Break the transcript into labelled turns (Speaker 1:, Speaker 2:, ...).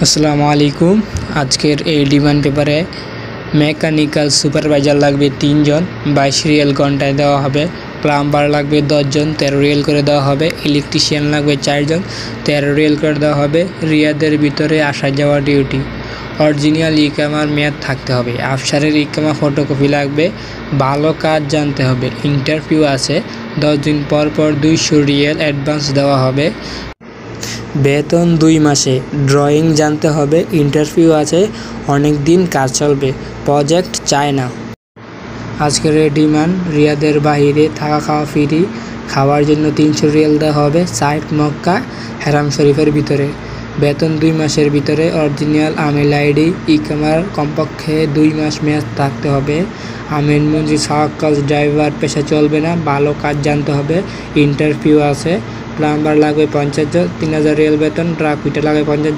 Speaker 1: আসসালামু আলাইকুম। আজকের এই ডিমান্ড পেপারে মেকানিক্যাল সুপারভাইজার লাগবে 3 জন, 22 রিয়াল ঘন্টায় দেওয়া হবে। প্লাম্বার লাগবে 10 জন, 13 রিয়াল করে দেওয়া হবে। ইলেকট্রিশিয়ান লাগবে 4 জন, 13 রিয়াল করে দেওয়া হবে। রিয়াদের ভিতরে আসা যাওয়া ডিউটি। অরিজিনাল ইকামার মেয়াদ থাকতে হবে। আফসারের ইকামা ফটোকপি লাগবে। ভালো কাজ জানতে হবে। ইন্টারভিউ আছে। 10 দিন পর 200 রিয়াল অ্যাডভান্স দেওয়া হবে। বেতন 2 মাসে। ড্রয়িং জানতে হবে। ইন্টারভিউ আছে। অনেক দিন কাজ চলবে। প্রজেক্ট চায় না। আজকের এই ডিমান্ড রিয়াদের বাইরে থাকা খাওয়া ফ্রি। খাওয়ার জন্য 300 রিয়াল দেওয়া হবে। সাইট মক্কা হারাম শরীফের ভিতরে। বেতন 2 মাসের ভিতরে। অরিজিনাল আমিল আইডি। ইকামার কমপক্ষে 2 মাস মেয়াদ থাকতে হবে। আমিন মঞ্জিল সাওয়াক্কাল ড্রাইভার পেশা চলবে না। ভালো কাজ জানতে হবে। ইন্টারভিউ আছে। প্লাম্বার লাগবে 50 জন, 3000 রিয়াল বেতন। ট্রাক ফিটার লাগবে 50 জন।